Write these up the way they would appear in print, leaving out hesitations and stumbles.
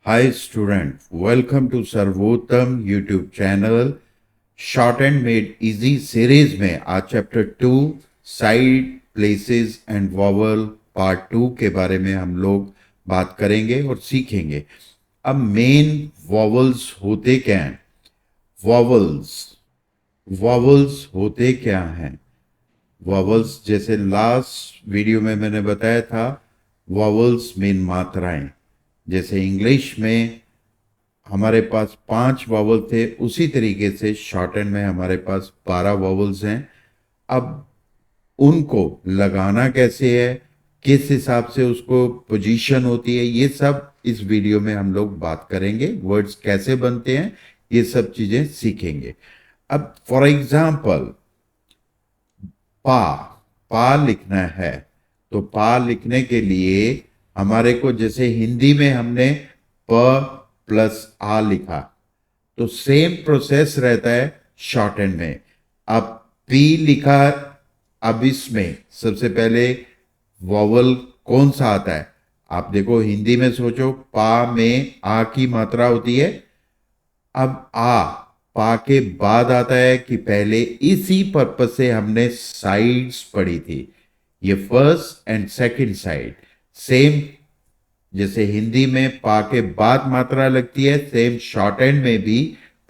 Hi student, welcome to सर्वोत्तम YouTube channel short and made easy series में आज chapter 2 side places and vowel part 2 के बारे में हम लोग बात करेंगे और सीखेंगे। अब मेन वॉवल्स होते क्या हैं? वॉवल्स वॉवल्स होते क्या हैं? वॉवल्स जैसे लास्ट वीडियो में मैंने बताया था, वॉवल्स मेन मात्राएं। जैसे इंग्लिश में हमारे पास 5 वॉवल थे, उसी तरीके से शॉर्ट हैंड में हमारे पास 12 वॉवल्स हैं। अब उनको लगाना कैसे है, किस हिसाब से उसको पोजीशन होती है, ये सब इस वीडियो में हम लोग बात करेंगे। वर्ड्स कैसे बनते हैं ये सब चीजें सीखेंगे। अब फॉर एग्जाम्पल पा पा लिखना है, तो पा लिखने के लिए हमारे को जैसे हिंदी में हमने प प्लस आ लिखा, तो सेम प्रोसेस रहता है शॉर्ट हैंड में। अब पी लिखा, अब इसमें सबसे पहले वॉवल कौन सा आता है? आप देखो हिंदी में सोचो, पा में आ की मात्रा होती है। अब आ पा के बाद आता है कि पहले? इसी पर्पज से हमने साइड्स पढ़ी थी, ये first and second side. Same जैसे हिंदी में पा के बाद मात्रा लगती है, सेम शॉर्ट हैंड में भी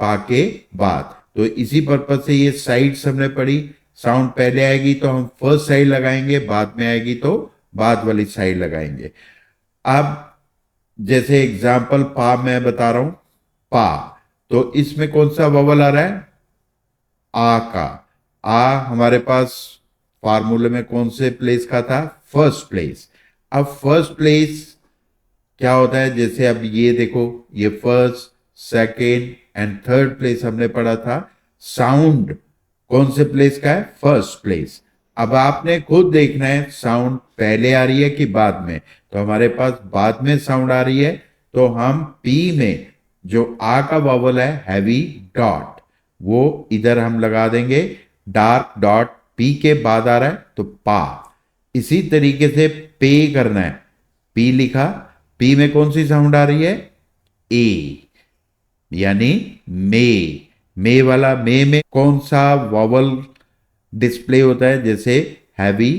पा के बाद। तो इसी पर्पज से ये साइड्स हमने पढ़ी। साउंड पहले आएगी तो हम फर्स्ट साइड लगाएंगे, बाद में आएगी तो बाद वाली साइड लगाएंगे। अब जैसे एग्जाम्पल पा मैं बता रहा हूं, पा, तो इसमें कौन सा वॉवल आ रहा है? आ का। आ हमारे पास फार्मूले में कौन से प्लेस का था? First place. अब फर्स्ट प्लेस क्या होता है? जैसे अब ये देखो, ये first second and third place हमने पढ़ा था। साउंड कौन से प्लेस का है? First place. अब आपने खुद देखना है साउंड पहले आ रही है कि बाद में। तो हमारे पास बाद में साउंड आ रही है, तो हम पी में जो आ का वॉवल है हैवी डॉट, वो इधर हम लगा देंगे। डार्क डॉट पी के बाद आ रहा है तो पा। इसी तरीके से पे करना है। पी लिखा, पी में कौन सी साउंड आ रही है? ए, यानी मे। मे वाला मे में कौन सा वॉवल डिस्प्ले होता है? जैसे हैवी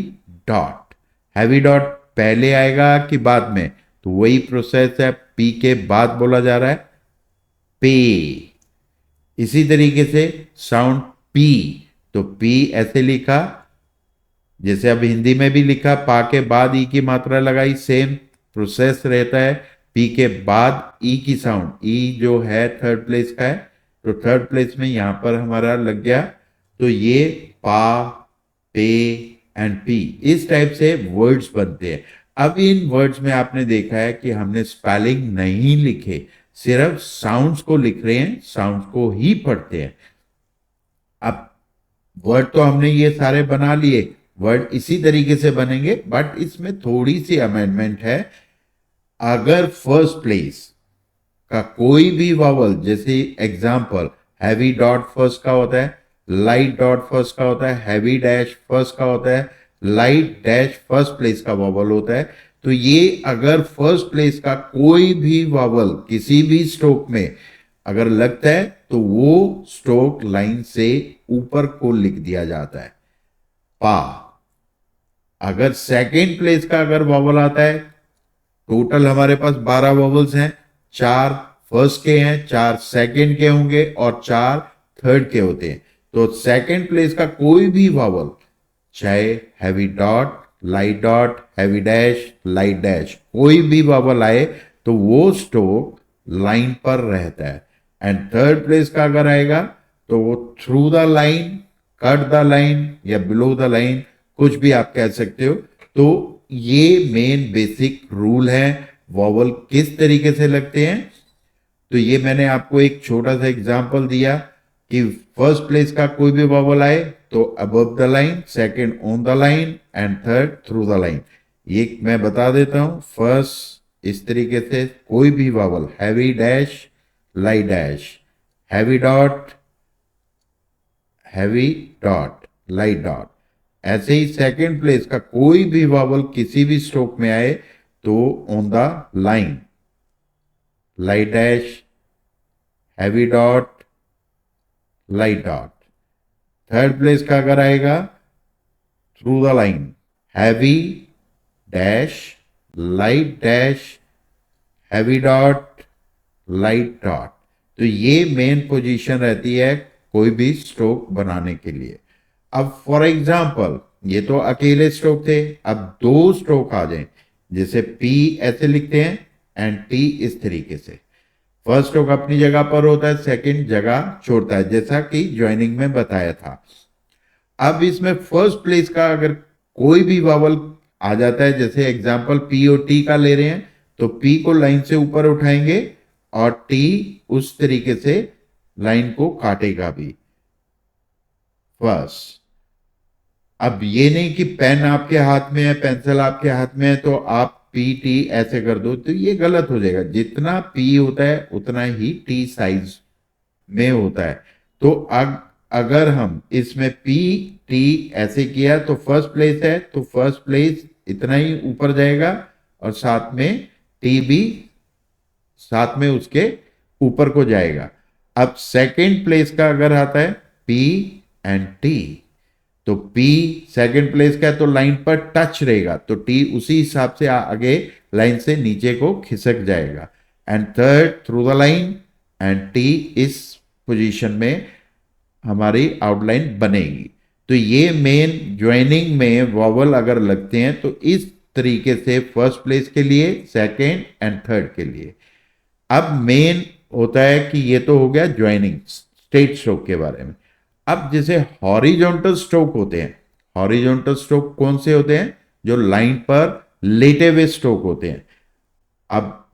डॉट। हैवी डॉट पहले आएगा कि बाद में? तो वही प्रोसेस है, पी के बाद बोला जा रहा है पे। इसी तरीके से साउंड पी, तो पी ऐसे लिखा, जैसे अब हिंदी में भी लिखा, पा के बाद ई की मात्रा लगाई, सेम प्रोसेस रहता है। पी के बाद ई की साउंड, ई जो है थर्ड प्लेस का है, तो थर्ड प्लेस में यहां पर हमारा लग गया। तो ये पा, पे एंड पी, इस टाइप से वर्ड्स बनते हैं। अब इन वर्ड्स में आपने देखा है कि हमने स्पेलिंग नहीं लिखे, सिर्फ साउंड्स को लिख रहे हैं, साउंड्स को ही पढ़ते हैं। अब वर्ड तो हमने ये सारे बना लिए, वर्ड इसी तरीके से बनेंगे, बट इसमें थोड़ी सी अमेंडमेंट है। अगर फर्स्ट प्लेस का कोई भी वॉवल, जैसे एग्जांपल हैवी डॉट फर्स्ट का होता है, लाइट डॉट फर्स्ट का होता है, हैवी डैश फर्स्ट का होता है, लाइट डैश फर्स्ट प्लेस का वॉवल होता है, तो ये अगर फर्स्ट प्लेस का कोई भी वॉवल किसी भी स्ट्रोक में अगर लगता है, तो वो स्ट्रोक लाइन से ऊपर को लिख दिया जाता है, पा। अगर सेकेंड प्लेस का अगर वॉवल आता है, टोटल हमारे पास 12 वॉवल्स हैं, 4 फर्स्ट के हैं, 4 सेकेंड के होंगे और 4 थर्ड के होते हैं। तो सेकेंड प्लेस का कोई भी वॉवल, चाहे heavy dot, light dot, heavy dash, light dash, कोई भी वॉवल आए तो वो स्ट्रोक लाइन पर रहता है। एंड थर्ड प्लेस का अगर आएगा तो वो through the line, cut the line या बिलो द लाइन, कुछ भी आप कह सकते हो। तो ये मेन बेसिक रूल है, वॉवल किस तरीके से लगते हैं। तो ये मैंने आपको एक छोटा सा एग्जांपल दिया कि फर्स्ट प्लेस का कोई भी वॉवल आए तो above the line, second on the line and third through the line. ये मैं बता देता हूं, फर्स्ट इस तरीके से कोई भी vowel, heavy dash, light dash, heavy dot, heavy dot, light dot. ऐसे ही सेकंड प्लेस का कोई भी वॉवल किसी भी स्ट्रोक में आए तो on the line, light dash, heavy dot, light dot. Third place का अगर आएगा through the line, heavy dash, light dash, heavy dot, light dot. तो ये मेन पोजीशन रहती है कोई भी स्ट्रोक बनाने के लिए। अब फॉर एग्जांपल ये तो अकेले स्ट्रोक थे, अब दो स्ट्रोक आ जाए, जैसे पी ऐसे लिखते हैं एंड टी इस तरीके से। फर्स्ट स्ट्रोक अपनी जगह पर होता है, सेकंड जगह छोड़ता है, जैसा कि ज्वाइनिंग में बताया था। अब इसमें फर्स्ट प्लेस का अगर कोई भी वावल आ जाता है, जैसे एग्जांपल पी और टी का ले रहे हैं, तो पी को लाइन से ऊपर उठाएंगे और टी उस तरीके से लाइन को काटेगा भी फर्स्ट। अब ये नहीं कि पेन आपके हाथ में है, पेंसिल आपके हाथ में है तो आप पी टी ऐसे कर दो, तो ये गलत हो जाएगा। जितना पी होता है उतना ही टी साइज में होता है। तो अगर हम इसमें पी टी ऐसे किया तो फर्स्ट प्लेस है, तो फर्स्ट प्लेस इतना ही ऊपर जाएगा और साथ में टी भी साथ में उसके ऊपर को जाएगा। अब सेकंड प्लेस का अगर आता है पी एंड टी, तो P सेकंड प्लेस का है तो लाइन पर टच रहेगा, तो T उसी हिसाब से आगे लाइन से नीचे को खिसक जाएगा। And third through the line and T इस पोजीशन में हमारी आउटलाइन बनेगी। तो ये मेन ज्वाइनिंग में वॉवल अगर लगते हैं तो इस तरीके से फर्स्ट प्लेस के लिए, सेकंड एंड थर्ड के लिए। अब मेन होता है कि ये तो हो गया ज्वाइनिंग स्ट्रेट स्ट्रोक के बारे में। अब जैसे हॉरिजॉन्टल स्ट्रोक होते हैं, हॉरिजॉन्टल स्ट्रोक कौन से होते हैं? जो लाइन पर लेटे हुए स्ट्रोक होते हैं। अब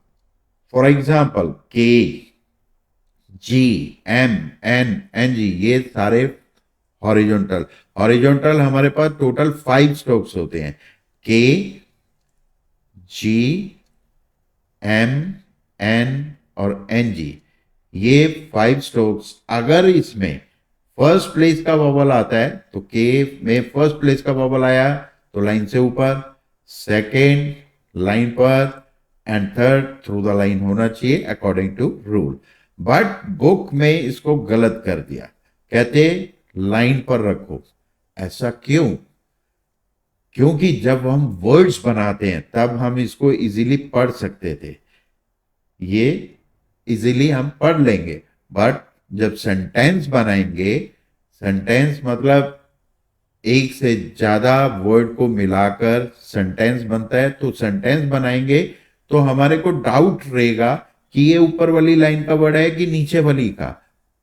फॉर एग्जांपल के, जी, एम, एन, एन जी, ये सारे हॉरिजॉन्टल। हॉरिजॉन्टल हमारे पास टोटल 5 स्ट्रोक्स होते हैं, के, जी, एम, एन और एन जी। ये 5 स्ट्रोक्स अगर इसमें फर्स्ट प्लेस का वॉवल आता है तो के में फर्स्ट प्लेस का वॉवल आया तो लाइन से ऊपर, सेकेंड लाइन पर and third through the line होना चाहिए according to rule. But book में इसको गलत कर दिया, कहते लाइन पर रखो। ऐसा क्यों? क्योंकि जब हम वर्ड्स बनाते हैं तब हम इसको इजीली पढ़ सकते थे, ये इजीली हम पढ़ लेंगे। बट जब सेंटेंस बनाएंगे, सेंटेंस मतलब एक से ज्यादा वर्ड को मिलाकर सेंटेंस बनता है, तो सेंटेंस बनाएंगे तो हमारे को डाउट रहेगा कि ये ऊपर वाली लाइन का वर्ड है कि नीचे वाली का।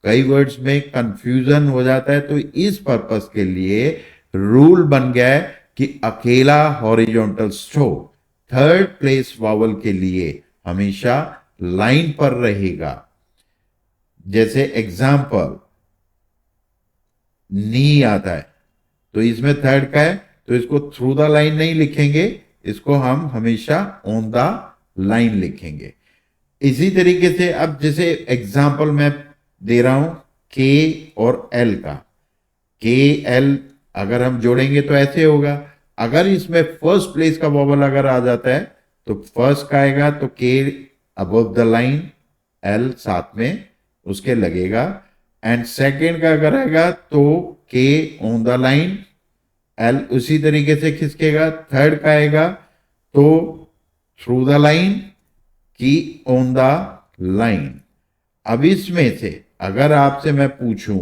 कई वर्ड्स में कंफ्यूजन हो जाता है, तो इस पर्पस के लिए रूल बन गया है कि अकेला horizontal stroke third place vowel के लिए हमेशा लाइन पर रहेगा। जैसे एग्जाम्पल नी आता है तो इसमें थर्ड का है, तो इसको थ्रू द लाइन नहीं लिखेंगे, इसको हम हमेशा ऑन द लाइन लिखेंगे। इसी तरीके से अब जैसे एग्जाम्पल मैं दे रहा हूं के और एल का, के एल अगर हम जोड़ेंगे तो ऐसे होगा। अगर इसमें फर्स्ट प्लेस का वॉवल अगर आ जाता है तो फर्स्ट का आएगा तो के अबव द लाइन, एल साथ में उसके लगेगा। एंड सेकेंड का अगर आएगा तो के ऑन द लाइन, एल उसी तरीके से खिसकेगा। थर्ड का आएगा तो थ्रू द लाइन, की ऑन द लाइन। अब इसमें से अगर आपसे मैं पूछूं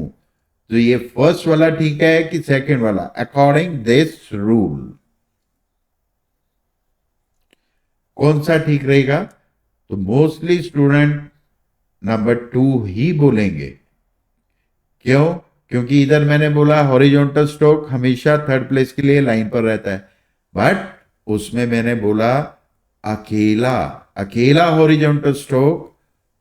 तो ये फर्स्ट वाला ठीक है कि सेकंड वाला? अकॉर्डिंग दिस रूल कौन सा ठीक रहेगा? तो मोस्टली स्टूडेंट नंबर 2 ही बोलेंगे। क्यों? क्योंकि इधर मैंने बोला हॉरिजॉन्टल स्ट्रोक हमेशा थर्ड प्लेस के लिए लाइन पर रहता है, बट उसमें मैंने बोला अकेला अकेला हॉरिजॉन्टल स्ट्रोक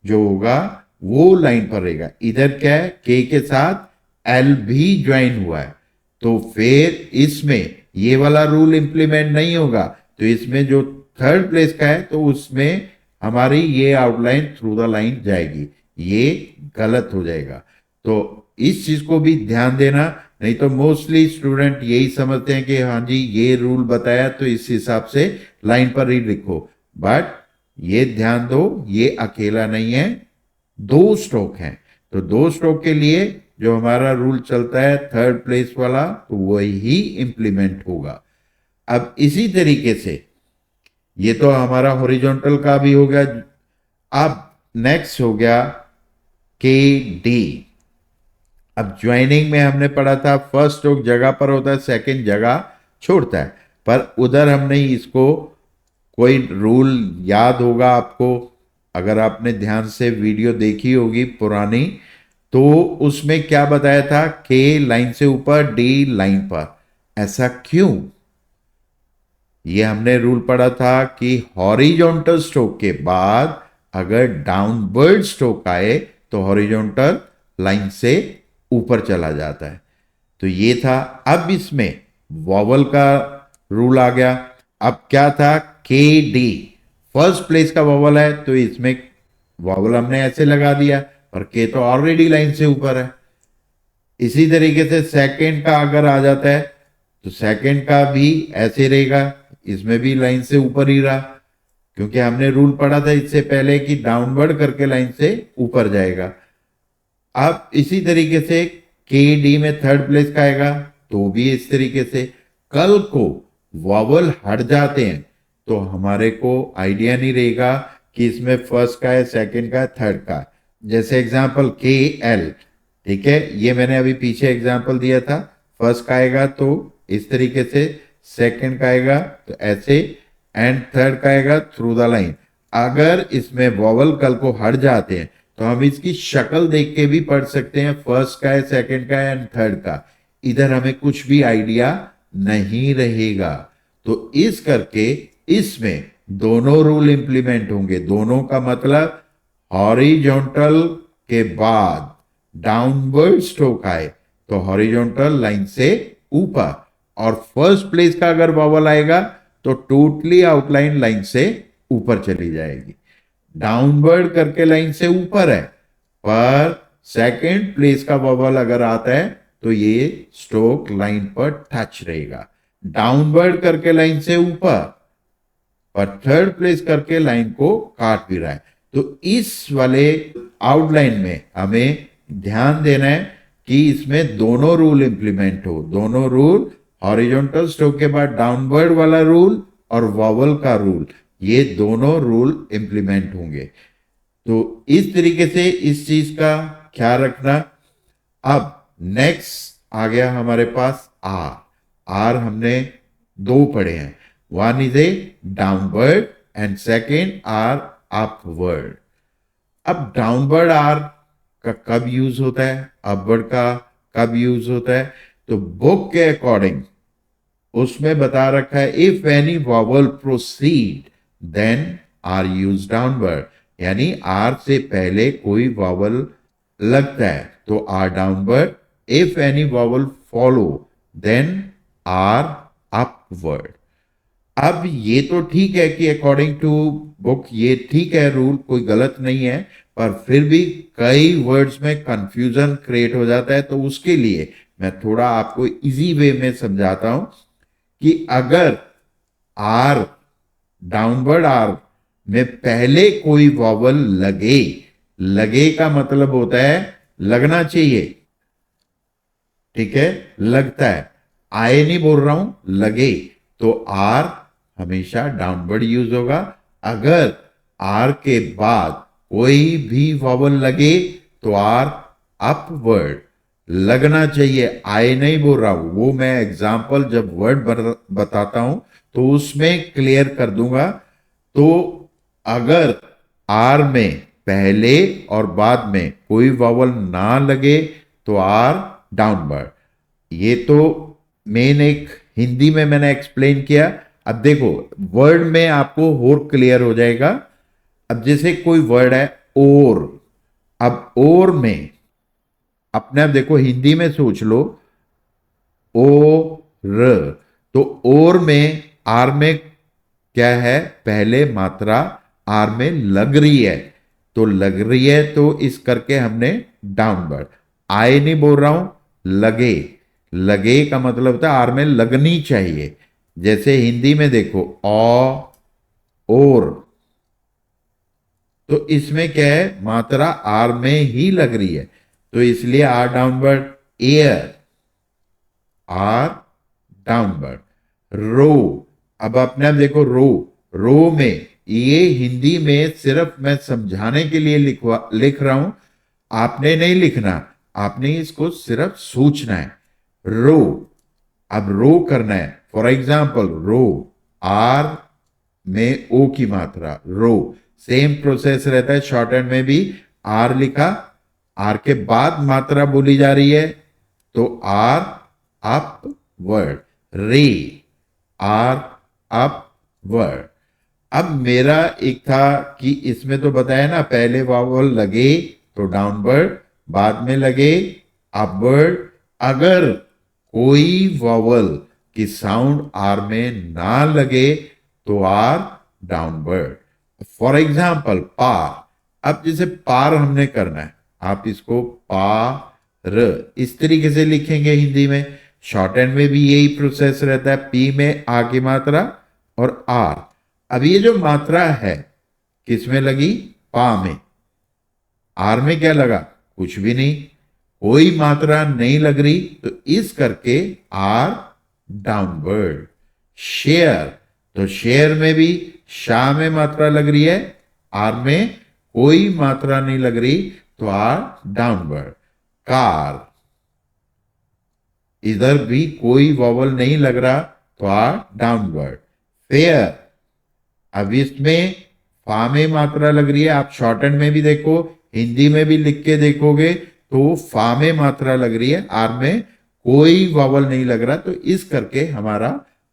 जो होगा वो लाइन पर रहेगा। इधर क्या है, के साथ एल भी ज्वाइन हुआ है, तो फिर इसमें ये वाला रूल इंप्लीमेंट नहीं होगा। तो इसमें जो थर्ड प्लेस का है तो उसमें हमारी ये आउटलाइन थ्रू द लाइन जाएगी, ये गलत हो जाएगा। तो इस चीज को भी ध्यान देना, नहीं तो मोस्टली स्टूडेंट यही समझते हैं कि हाँ जी ये रूल बताया तो इस हिसाब से लाइन पर ही लिखो, बट ये ध्यान दो, ये अकेला नहीं है, दो स्ट्रोक हैं। तो दो स्ट्रोक के लिए जो हमारा रूल चलता है थर्ड प्लेस वाला, तो वही इंप्लीमेंट होगा। अब इसी तरीके से ये तो हमारा हॉरिजॉन्टल का भी हो गया। अब नेक्स्ट हो गया के डी। अब ज्वाइनिंग में हमने पढ़ा था फर्स्ट स्ट्रोक जगह पर होता है, सेकंड जगह छोड़ता है, पर उधर हमने इसको कोई रूल याद होगा आपको, अगर आपने ध्यान से वीडियो देखी होगी पुरानी, तो उसमें क्या बताया था, के लाइन से ऊपर, डी लाइन पर। ऐसा क्यों? ये हमने रूल पढ़ा था कि हॉरिजॉन्टल स्ट्रोक के बाद अगर डाउनवर्ड स्ट्रोक आए तो हॉरिजॉन्टल लाइन से ऊपर चला जाता है। तो ये था। अब इसमें वॉवल का रूल आ गया। अब क्या था, के डी फर्स्ट प्लेस का वॉवल है, तो इसमें वॉवल हमने ऐसे लगा दिया, पर के तो ऑलरेडी लाइन से ऊपर है। इसी तरीके से सेकंड का अगर आ जाता है तो सेकंड का भी ऐसे रहेगा, इसमें भी लाइन से ऊपर ही रहा, क्योंकि हमने रूल पढ़ा था इससे पहले कि डाउनवर्ड करके लाइन से ऊपर जाएगा। अब इसी तरीके से के डी में थर्ड प्लेस का आएगा, तो भी इस तरीके से। कल को वॉवल हट जाते हैं तो हमारे को आइडिया नहीं रहेगा कि इसमें फर्स्ट का है, सेकंड का है, थर्ड का है। जैसे एग्जांपल के एल, ठीक है, ये मैंने अभी पीछे एग्जांपल दिया था। फर्स्ट का आएगा तो इस तरीके से, सेकंड का आएगा तो ऐसे, एंड थर्ड का आएगा थ्रू द लाइन। अगर इसमें वॉवल कल को हट जाते हैं तो हम इसकी शक्ल देख के भी पढ़ सकते हैं, फर्स्ट का है, सेकंड का है एंड थर्ड का। इधर हमें कुछ भी आइडिया नहीं रहेगा। तो इस करके इसमें दोनों रूल इंप्लीमेंट होंगे। दोनों का मतलब हॉरिजॉन्टल के बाद डाउनवर्ड स्ट्रोक आए तो हॉरिजॉन्टल लाइन से ऊपर, और फर्स्ट प्लेस का अगर वॉवल आएगा तो टोटली आउटलाइन लाइन से ऊपर चली जाएगी। डाउनवर्ड करके लाइन से ऊपर है, पर सेकंड प्लेस का वॉवल अगर आता है तो ये स्ट्रोक लाइन पर टच रहेगा। डाउनवर्ड करके लाइन से ऊपर, पर थर्ड प्लेस करके लाइन को काट भी रहा है। तो इस वाले आउटलाइन में हमें ध्यान देना है कि इसमें दोनों रूल इंप्लीमेंट हो। दोनों रूल, हॉरिजॉन्टल स्ट्रोक के बाद डाउनवर्ड वाला रूल और वॉवल का रूल, ये दोनों रूल इंप्लीमेंट होंगे। तो इस तरीके से इस चीज का ख्याल रखना। अब नेक्स्ट आ गया हमारे पास आर। आर हमने दो पढ़े हैं, one is a downward and second R upward. अब डाउनवर्ड आर का कब यूज होता है, अपवर्ड का कब यूज होता है? तो बुक के अकॉर्डिंग उसमें बता रखा है, if any vowel proceed then R use downward, यानी आर से पहले कोई वॉवल लगता है तो R downward, if any vowel follow then R upward. अब ये तो ठीक है कि अकॉर्डिंग टू बुक ये ठीक है, रूल कोई गलत नहीं है, पर फिर भी कई वर्ड्स में कंफ्यूजन क्रिएट हो जाता है। तो उसके लिए मैं थोड़ा आपको इजी वे में समझाता हूं कि अगर आर, डाउनवर्ड आर में पहले कोई वॉवल लगे, लगे का मतलब होता है लगना चाहिए, ठीक है, लगता है, आए नहीं बोल रहा हूं, लगे, तो आर हमेशा डाउनवर्ड यूज होगा। अगर आर के बाद कोई भी वॉवल लगे तो आर अपवर्ड लगना चाहिए, आए नहीं बोल रहा हूं। वो मैं एग्जाम्पल जब वर्ड बताता हूं तो उसमें क्लियर कर दूंगा। तो अगर आर में पहले और बाद में कोई वॉवल ना लगे तो आर डाउनवर्ड। ये तो मेन एक हिंदी में मैंने एक्सप्लेन किया। अब देखो वर्ड में आपको और क्लियर हो जाएगा। अब जैसे कोई वर्ड है और, अब और में अपने आप देखो हिंदी में सोच लो, ओ र, तो और में आर में क्या है, पहले मात्रा आर में लग रही है, तो लग रही है तो इस करके हमने डाउनवर्ड। आए नहीं बोल रहा हूं, लगे, लगे का मतलब होता है आर में लगनी चाहिए। जैसे हिंदी में देखो और, तो इसमें क्या है, मात्रा आर में ही लग रही है, तो इसलिए are downward. Air, are downward. Row, अब अपने आप देखो, रो, रो में ये हिंदी में सिर्फ मैं समझाने के लिए लिख रहा हूं, आपने नहीं लिखना, आपने इसको सिर्फ सोचना है। रो, अब रो करना है, फॉर एग्जाम्पल रो, आर में ओ की मात्रा, रो, सेम प्रोसेस रहता है शॉर्ट हैंड में भी। आर लिखा, आर के बाद मात्रा बोली जा रही है, तो आर अप वर्ड, रे, आर अप वर्ड। अब मेरा एक था कि इसमें तो बताया ना, पहले वावल लगे तो डाउनवर्ड, बाद में लगे अपवर्ड। अगर कोई वावल की साउंड आर में ना लगे तो आर डाउनवर्ड। फॉर एग्जाम्पल पार, अब जैसे पार हमने करना है, आप इसको पार इस तरीके से लिखेंगे हिंदी में। शॉर्ट हैंड में भी यही प्रोसेस रहता है, पी में आ की मात्रा और आर। अब ये जो मात्रा है किस में लगी, पा में, आर में क्या लगा, कुछ भी नहीं, कोई मात्रा नहीं लग रही, तो इस करके आर डाउनवर्ड। शेयर, तो शेयर में भी शाह में मात्रा लग रही है, आर में कोई मात्रा नहीं लग रही, तो आर डाउनवर्ड। कार, इधर भी कोई वॉवल नहीं लग रहा, तो आर डाउनवर्ड। फेयर, अब इसमें फा में मात्रा लग रही है, आप शॉर्ट हैंड में भी देखो, हिंदी में भी लिख के देखोगे तो फा में मात्रा लग रही है, आर में कोई वॉवल नहीं लग रहा, तो इस करके हमारा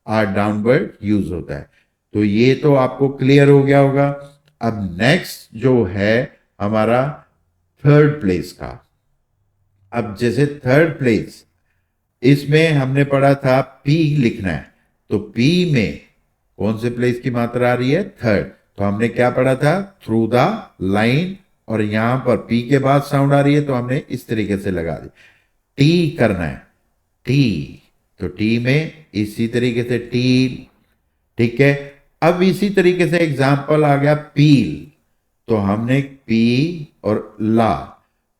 आर डाउनवर्ड यूज होता है। तो ये तो आपको क्लियर हो गया होगा। अब नेक्स्ट जो है हमारा थर्ड प्लेस का। अब जैसे थर्ड प्लेस, इसमें हमने पढ़ा था पी लिखना है, तो पी में कौन से प्लेस की मात्रा आ रही है, थर्ड। तो हमने क्या पढ़ा था, थ्रू द लाइन, और यहां पर पी के बाद साउंड आ रही है तो हमने इस तरीके से लगा दी। टी करना है, टी, तो टी में इसी तरीके से टी, ठीक है। अब इसी तरीके से एग्जाम्पल आ गया पील, तो हमने पी और ला,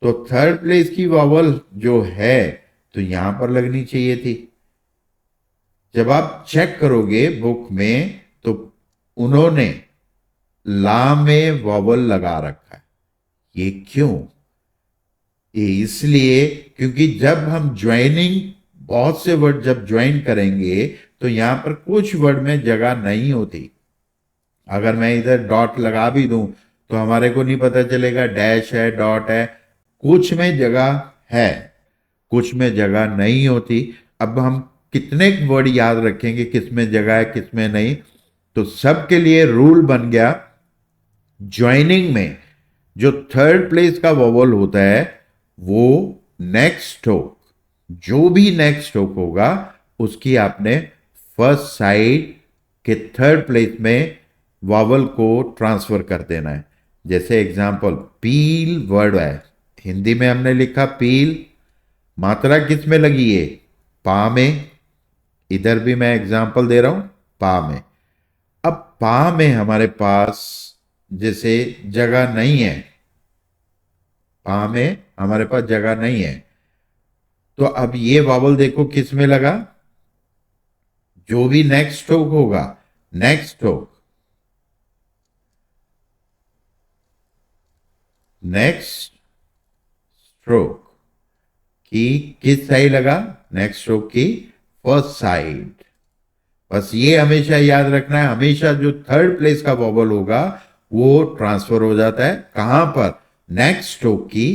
तो थर्ड प्लेस की वॉवल जो है तो यहां पर लगनी चाहिए थी। जब आप चेक करोगे बुक में तो उन्होंने ला में वॉवल लगा रखा है, ये क्यों, ये इसलिए क्योंकि जब हम ज्वाइनिंग, बहुत से वर्ड जब ज्वाइन करेंगे तो यहां पर कुछ वर्ड में जगह नहीं होती। अगर मैं इधर डॉट लगा भी दूं तो हमारे को नहीं पता चलेगा डैश है डॉट है, कुछ में जगह है, कुछ में जगह नहीं होती। अब हम कितने वर्ड याद रखेंगे किस में जगह है किस में नहीं, तो सबके लिए रूल बन गया, ज्वाइनिंग में जो थर्ड प्लेस का वॉवल होता है वो नेक्स्ट स्ट्रोक, जो भी नेक्स्ट स्ट्रोक होगा उसकी आपने फर्स्ट साइड के थर्ड प्लेस में वॉवल को ट्रांसफर कर देना है। जैसे एग्जांपल पील वर्ड है, हिंदी में हमने लिखा पील, मात्रा किस में लगी है, पा में, इधर भी मैं एग्जांपल दे रहा हूं पा में। अब पा में हमारे पास जैसे जगह नहीं है, पा में हमारे पास जगह नहीं है, तो अब ये वॉवल देखो किस में लगा, जो भी नेक्स्ट स्ट्रोक होगा, नेक्स्ट स्ट्रोक, नेक्स्ट स्ट्रोक की किस साइड लगा, नेक्स्ट स्ट्रोक की फर्स्ट साइड। बस ये हमेशा याद रखना है, हमेशा जो थर्ड प्लेस का वॉवल होगा वो ट्रांसफर हो जाता है कहां पर, नेक्स्ट स्ट्रोक की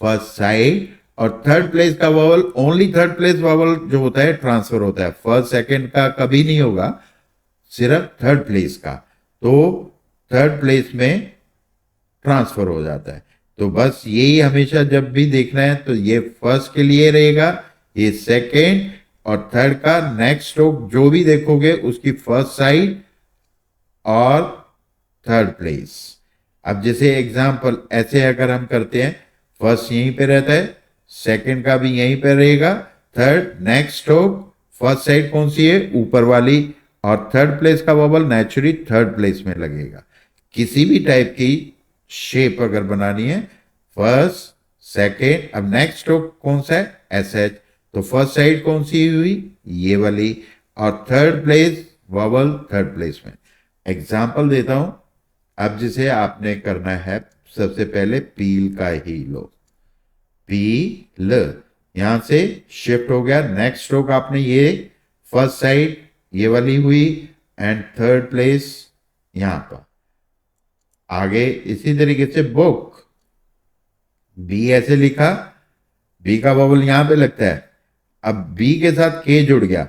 फर्स्ट साइड। और थर्ड प्लेस का vowel, only third place vowel जो होता है ट्रांसफर होता है, फर्स्ट सेकंड का कभी नहीं होगा, सिर्फ थर्ड प्लेस का, तो थर्ड प्लेस में ट्रांसफर हो जाता है। तो बस यही हमेशा जब भी देखना है तो ये फर्स्ट के लिए रहेगा, ये सेकंड, और थर्ड का नेक्स्ट स्ट्रोक जो भी देखोगे उसकी फर्स्ट साइड और थर्ड प्लेस। अब जैसे एग्जांपल ऐसे अगर हम करते हैं, फर्स्ट यहीं पे रहता है, सेकंड का भी यहीं पे रहेगा, third next stroke, first side कौन सी है, ऊपर वाली, और थर्ड प्लेस का वॉवल नेचुरली थर्ड प्लेस में लगेगा। किसी भी टाइप की शेप अगर बनानी है, फर्स्ट सेकेंड, अब नेक्स्ट स्ट्रोक कौन सा है, एस एच, तो फर्स्ट साइड कौन सी हुई, ये वाली, और third place vowel third place में। एग्जाम्पल देता हूं, अब जिसे आपने करना है सबसे पहले पील का ही लो, पील, यहां से शिफ्ट हो गया, नेक्स्ट स्ट्रोक आपने ये फर्स्ट साइड ये वाली हुई एंड थर्ड प्लेस यहां पर। आगे इसी तरीके से बुक, बी ऐसे लिखा, बी का वॉवल यहां पे लगता है, अब बी के साथ के जुड़ गया,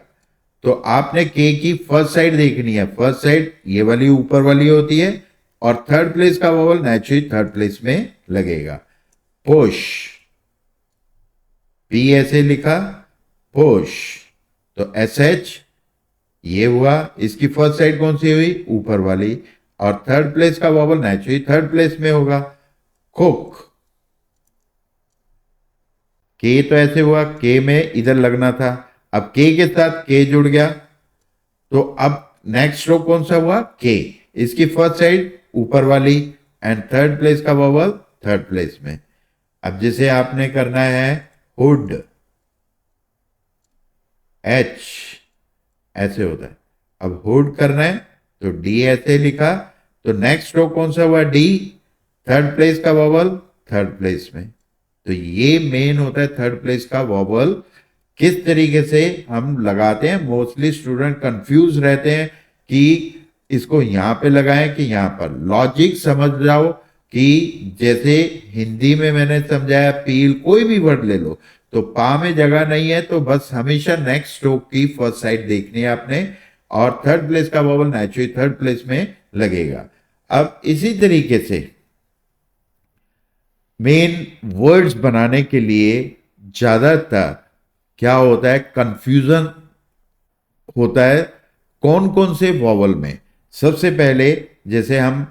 तो आपने के की फर्स्ट साइड देखनी है, फर्स्ट साइड ये वाली ऊपर वाली होती है, और थर्ड प्लेस का वॉवल नेचुरली थर्ड प्लेस में लगेगा। पुश, पी ऐसे लिखा, पुश, तो एस एच ये हुआ, इसकी फर्स्ट साइड कौन सी हुई, ऊपर वाली, और थर्ड प्लेस का वॉवल नेचुरली थर्ड प्लेस में होगा। कुक, के तो ऐसे हुआ, के में इधर लगना था, अब के साथ के जुड़ गया, तो अब नेक्स्ट रो कौन सा हुआ, के, इसकी फर्स्ट साइड ऊपर वाली एंड थर्ड प्लेस का वॉवल थर्ड प्लेस में। अब जैसे आपने करना है हुड, एच ऐसे होता है, अब हुड करना है तो डी ऐसे लिखा, तो नेक्स्ट रो कौन सा हुआ, डी, थर्ड प्लेस का वॉवल थर्ड प्लेस में। तो ये मेन होता है थर्ड प्लेस का वॉवल, किस तरीके से हम लगाते हैं। मोस्टली स्टूडेंट कंफ्यूज रहते हैं कि इसको यहां पे लगाएं कि यहां पर, लॉजिक समझ जाओ कि जैसे हिंदी में मैंने समझाया, पील कोई भी वर्ड ले लो, तो पा में जगह नहीं है तो बस हमेशा नेक्स्ट स्ट्रोक की फर्स्ट साइड देखनी है आपने, और थर्ड प्लेस का वॉवल नेचुरली थर्ड प्लेस में लगेगा। अब इसी तरीके से मेन वर्ड्स बनाने के लिए ज्यादातर क्या होता है, कंफ्यूजन होता है कौन कौन से वॉवल में। सबसे पहले जैसे हम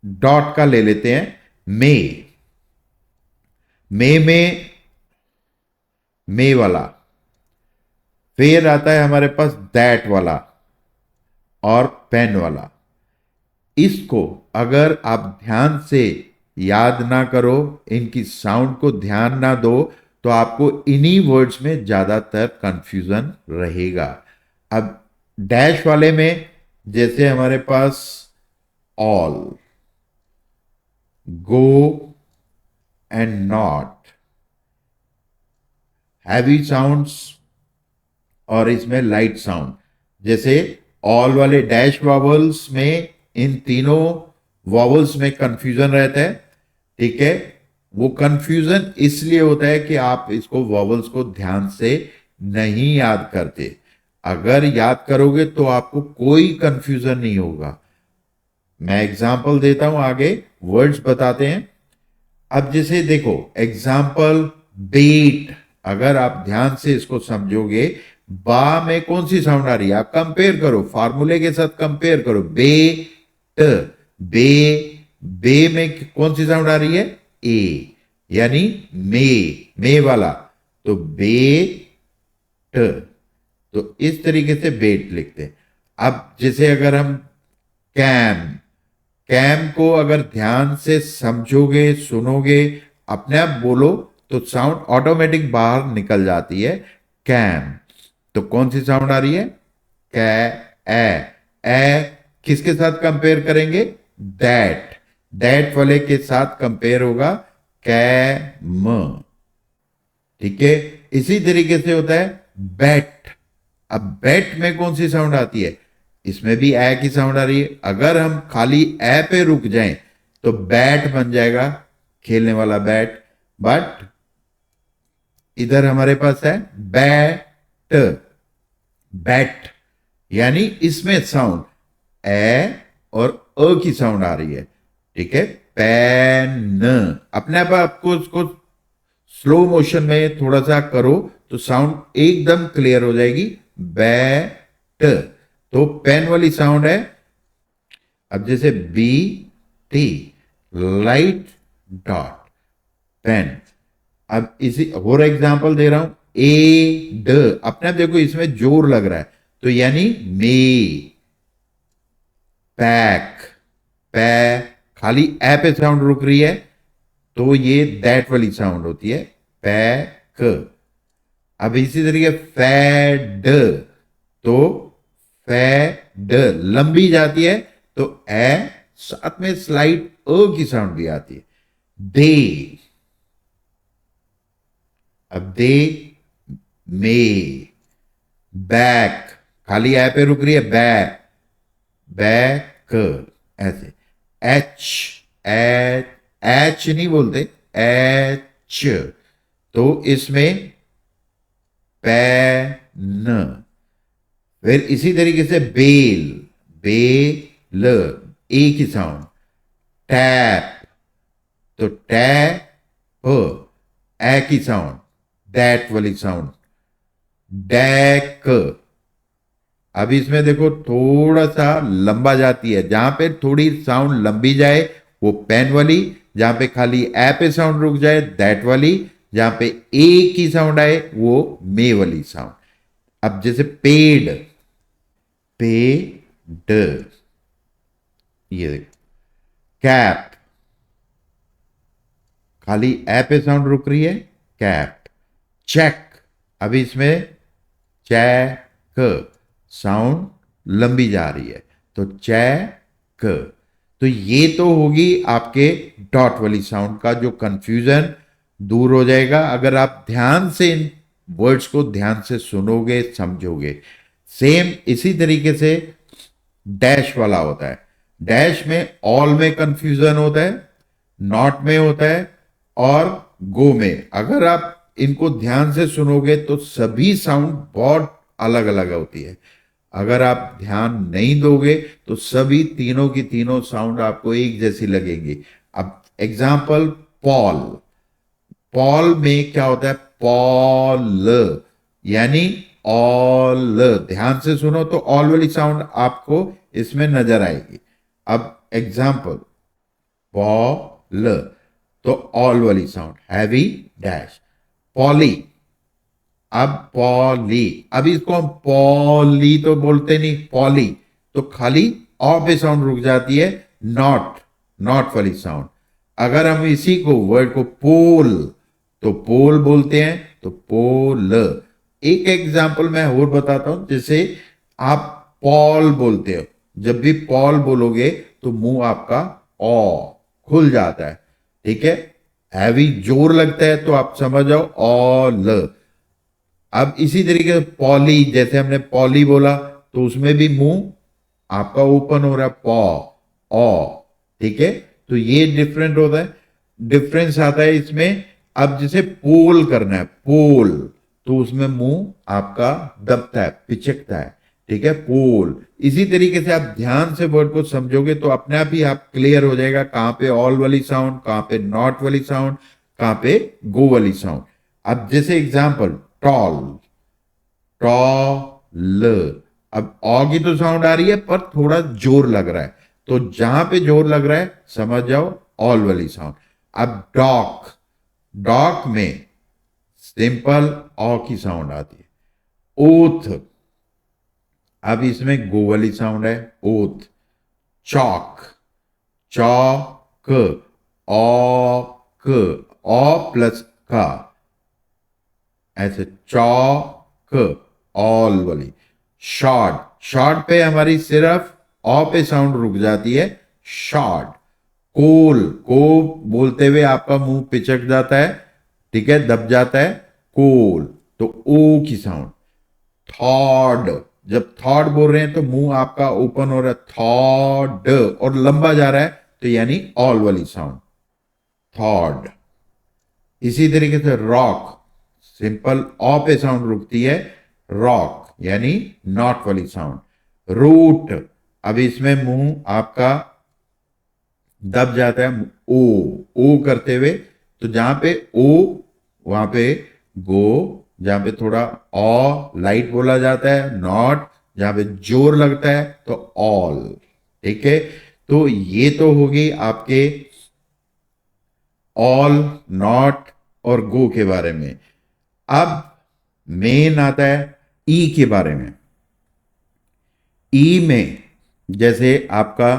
डॉट का ले लेते हैं, मे, मे में मे वाला, फिर आता है हमारे पास दैट वाला और पेन वाला। इसको अगर आप ध्यान से याद ना करो, इनकी साउंड को ध्यान ना दो, तो आपको इन्हीं वर्ड्स में ज्यादातर कंफ्यूजन रहेगा। अब डैश वाले में जैसे हमारे पास all, go and not, heavy sounds और इसमें लाइट साउंड। जैसे ऑल वाले डैश वॉवल्स में इन तीनों वॉवल्स में कंफ्यूजन रहता है, ठीक है। वो कंफ्यूजन इसलिए होता है कि आप इसको वॉवल्स को ध्यान से नहीं याद करते। अगर याद करोगे तो आपको कोई कंफ्यूजन नहीं होगा। मैं एग्जांपल देता हूं, आगे वर्ड्स बताते हैं। अब जैसे देखो एग्जांपल बेट, अगर आप ध्यान से इसको समझोगे, बा में कौन सी साउंड आ रही है, आप कंपेयर करो, फार्मूले के साथ कंपेयर करो, बे ट, बे में कौन सी साउंड आ रही है, ए, यानी मे वाला, तो बे ट, तो इस तरीके से बेट लिखते हैं। अब जैसे अगर हम कैम, कैम को अगर ध्यान से समझोगे, सुनोगे, अपने आप बोलो तो साउंड ऑटोमेटिक बाहर निकल जाती है, कैम। तो कौन सी साउंड आ रही है, कै, ए किसके साथ कंपेयर करेंगे, दैट, दैट वाले के साथ कंपेयर होगा कैम, ठीक है। इसी तरीके से होता है बैट। अब बैट में कौन सी साउंड आती है, इसमें भी ए की साउंड आ रही है। अगर हम खाली ए पे रुक जाएं तो बैट बन जाएगा, खेलने वाला बैट, बट इधर हमारे पास है बैट, बैट, यानी इसमें साउंड ए और अ की साउंड आ रही है, ठीक है। पेन, अपने आप आपको उसको स्लो मोशन में थोड़ा सा करो तो साउंड एकदम क्लियर हो जाएगी, बैट, तो पेन वाली साउंड है। अब जैसे B T, light dot, pen. अब इसी और एग्जांपल दे रहा हूं, ए ड, अपने आप देखो इसमें जोर लग रहा है, तो यानी मे, पैक, खाली ए पे साउंड रुक रही है तो ये दैट वाली साउंड होती है, पैक। अब इसी तरीके फैड, तो फैड लंबी जाती है तो ए, साथ में स्लाइड अ की साउंड भी आती है, दे। अब दे मे, बैक खाली ए पे रुक रही है, बैक, बैक ऐसे। एच, एच, एच नहीं बोलते, एच, तो इसमें पैन। फिर इसी तरीके से बेल, बेल ए की साउंड, टैप, तो टैप ए की साउंड, दैट वाली साउंड, डैक। अब इसमें देखो थोड़ा सा लंबा जाती है, जहां पे थोड़ी साउंड लंबी जाए वो पेन वाली, जहां पे खाली ए पे साउंड रुक जाए दैट वाली, जहां पे ए की साउंड आए वो मे वाली साउंड। अब जैसे पेड, पेड, ये देखो, कैप खाली ए पे साउंड रुक रही है, कैप। चेक, अभी इसमें चेक साउंड लंबी जा रही है तो चेक। तो ये तो होगी आपके डॉट वाली साउंड का जो कंफ्यूजन दूर हो जाएगा अगर आप ध्यान से इन वर्ड्स को ध्यान से सुनोगे, समझोगे। सेम इसी तरीके से डैश वाला होता है, डैश में ऑल में कंफ्यूजन होता है, नॉट में होता है और गो में। अगर आप इनको ध्यान से सुनोगे तो सभी साउंड बहुत अलग अलग होती है। अगर आप ध्यान नहीं दोगे तो सभी तीनों की तीनों साउंड आपको एक जैसी लगेंगी। अब एग्जाम्पल, पॉल, पॉल में क्या होता है, पॉल यानी ऑल। ध्यान से सुनो तो ऑल वाली साउंड आपको इसमें नजर आएगी। अब एग्जाम्पल, पॉल, तो ऑल वाली साउंड, हैवी डैश। पॉली, अब पॉली, अब इसको हम पॉली तो बोलते नहीं, पॉली, तो खाली ऑ पे साउंड रुक जाती है, नॉट, नॉट वाली साउंड। अगर हम इसी को वर्ड को पोल, तो पोल बोलते हैं, तो पोल। एक एग्जांपल मैं और बताता हूं, जैसे आप पॉल बोलते हो, जब भी पॉल बोलोगे तो मुंह आपका ओ खुल जाता है, ठीक है, हैवी जोर लगता है तो आप समझ जाओ ऑल। अब इसी तरीके से पॉली, जैसे हमने पॉली बोला तो उसमें भी मुंह आपका ओपन हो रहा है, पॉ, ओ, ठीक है। तो ये डिफरेंट होता है, डिफरेंस आता है इसमें। अब जैसे पोल करना है, पोल, तो उसमें मुंह आपका दबता है, पिचकता है, ठीक है, पोल। इसी तरीके से आप ध्यान से वर्ड को समझोगे तो अपने आप ही आप क्लियर हो जाएगा कहां पे ऑल वाली साउंड, कहां पे नॉट वाली साउंड, कहां पे गो वाली साउंड। अब जैसे एग्जांपल, टॉल, टॉल, अब ऑ की तो साउंड आ रही है पर थोड़ा जोर लग रहा है, तो जहां पे जोर लग रहा है समझ जाओ ऑल वाली साउंड। अब डॉक, डॉक में सिंपल ऑ की साउंड आती है। ओथ, अब इसमें गो वाली साउंड है, ओथ। चौक, चौक, ऑ प्लस का, ऐसे चौक, ऑल वाली। शॉर्ट, शॉर्ट पे हमारी सिर्फ ऑ पे साउंड रुक जाती है, शॉर्ट। कोल, को बोलते हुए आपका मुंह पिचक जाता है, ठीक है, दब जाता है, कोल, तो ओ की साउंड। थॉड, जब थॉड बोल रहे हैं तो मुंह आपका ओपन हो रहा है, थॉड, और लंबा जा रहा है तो यानी ऑल वाली साउंड, थॉड। इसी तरीके से रॉक, सिंपल ऑ पे साउंड रुकती है, रॉक यानी नॉट वाली साउंड। रूट, अब इसमें मुंह आपका दब जाता है, ओ करते हुए, तो जहां पे ओ वहां पे गो, जहां पे थोड़ा ऑ लाइट बोला जाता है, नॉट, जहां पे जोर लगता है तो ऑल, ठीक है। तो ये तो होगी आपके ऑल, नॉट और गो के बारे में। अब मेन आता है ई के बारे में। ई में जैसे आपका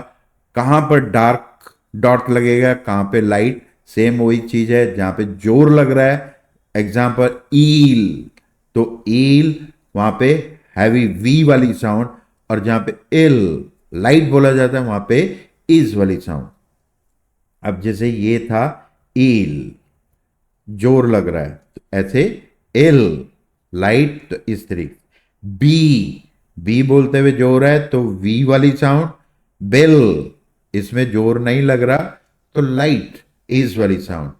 कहां पर डार्क डॉट लगेगा, कहाँ पे लाइट, सेम वही चीज है जहां पे जोर लग रहा है। एग्जाम्पल ईल, तो ईल वहां पे हैवी वी वाली साउंड, और जहां पे इल लाइट बोला जाता है वहां पे इज वाली साउंड। अब जैसे ये था ईल, जोर लग रहा है, तो ऐसे इल लाइट, तो इस तरीके। बी, बी बोलते हुए जोर है तो वी वाली साउंड। बिल, इसमें जोर नहीं लग रहा तो लाइट इज वाली साउंड।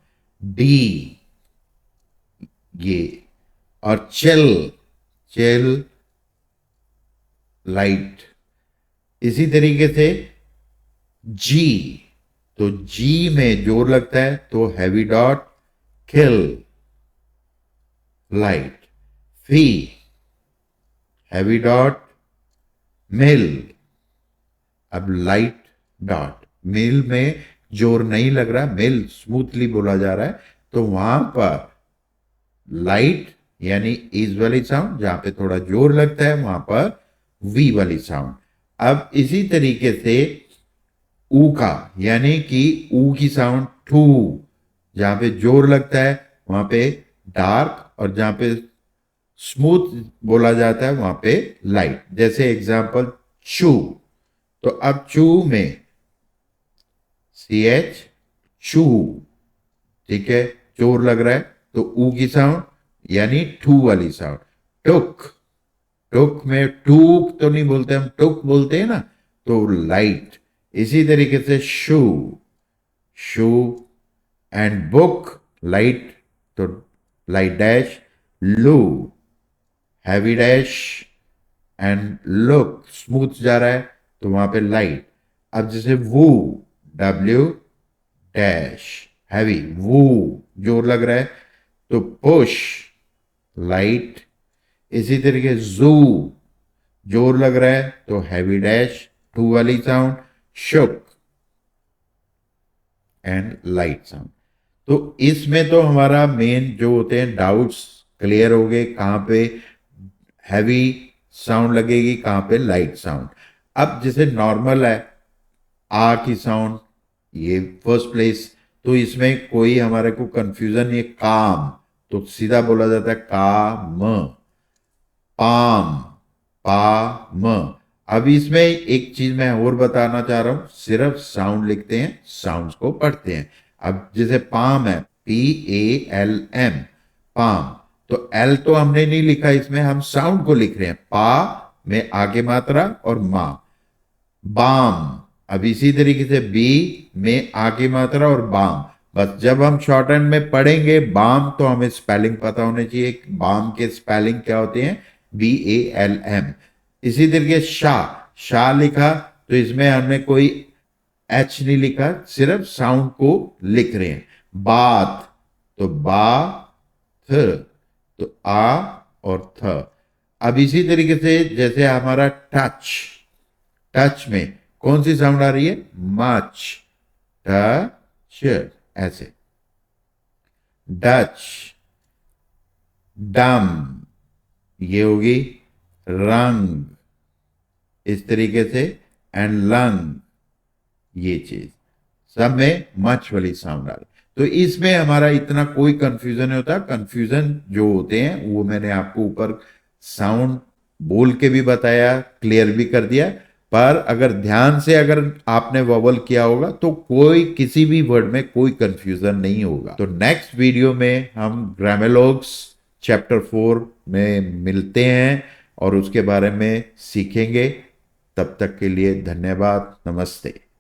डी, ये, और चिल, चिल लाइट। इसी तरीके से जी, तो जी में जोर लगता है तो हैवी डॉट, किल लाइट। फी, हैवी डॉट, मिल, अब लाइट डॉट। मिल में जोर नहीं लग रहा, मिल स्मूथली बोला जा रहा है, तो वहां पर लाइट यानी इज वाली साउंड, जहां पे थोड़ा जोर लगता है वहां पर वी वाली साउंड। अब इसी तरीके से ऊ का, यानी कि ऊ की साउंड ठू, जहां पे जोर लगता है वहां पे डार्क, और जहां पे स्मूथ बोला जाता है वहां पे लाइट। जैसे एग्जांपल चू, तो अब चू में सी एच, चू, ठीक है, जोर लग रहा है तो ऊ की साउंड यानी ठू वाली साउंड। टुक, टुक में टूक तो नहीं बोलते, हम टुक बोलते हैं ना, तो लाइट। इसी तरीके से शू, शू, एंड बुक लाइट, तो लाइट डैश। लू, heavy dash, and look smooth जा रहा है तो वहां पे लाइट। अब जैसे वू, डब्ल्यू डैश हैवी, वू जोर लग रहा है तो पुश लाइट। इसी तरीके जू, जोर लग रहा है तो हैवी डैश, टू वाली sound. Shook, and light sound. तो इसमें तो हमारा मेन जो होते हैं डाउट्स क्लियर हो गए, कहां पे हैवी साउंड लगेगी, कहां पे लाइट साउंड। अब जैसे नॉर्मल है आ की साउंड, ये फर्स्ट प्लेस, तो इसमें कोई हमारे को कंफ्यूजन, ये काम, तो सीधा बोला जाता है काम। Palm, palm. अब इसमें एक चीज मैं और बताना चाह रहा हूं, सिर्फ साउंड लिखते हैं, साउंड्स को पढ़ते हैं। अब जैसे पाम है, P A L M, palm, तो एल तो हमने नहीं लिखा, इसमें हम साउंड को लिख रहे हैं, पा में आगे मात्रा और मा। बाम, अब इसी तरीके से बी में आगे मात्रा और बाम। बस जब हम शॉर्ट हैंड में पढ़ेंगे बाम तो हमें स्पेलिंग पता होनी चाहिए, बाम के स्पेलिंग क्या होते हैं, बी ए एल एम। इसी तरीके शाह, शाह लिखा तो इसमें हमने कोई एच नहीं लिखा, सिर्फ साउंड को लिख रहे हैं। बात, तो बा थ, तो आ और थ। अब इसी तरीके से जैसे हमारा टच, टच में कौन सी साउंड आ रही है, मच, टच, ऐसे। डच, डम, ये होगी रंग, इस तरीके से। एंड लंग, ये चीज, सब में मच वाली साउंड आ रही। तो इसमें हमारा इतना कोई कंफ्यूजन नहीं होता। कंफ्यूजन जो होते हैं वो मैंने आपको ऊपर साउंड बोल के भी बताया, क्लियर भी कर दिया। पर अगर ध्यान से अगर आपने वॉवल किया होगा तो कोई किसी भी वर्ड में कोई कंफ्यूजन नहीं होगा। तो नेक्स्ट वीडियो में हम ग्रामेलोग्स चैप्टर 4 में मिलते हैं और उसके बारे में सीखेंगे। तब तक के लिए धन्यवाद, नमस्ते।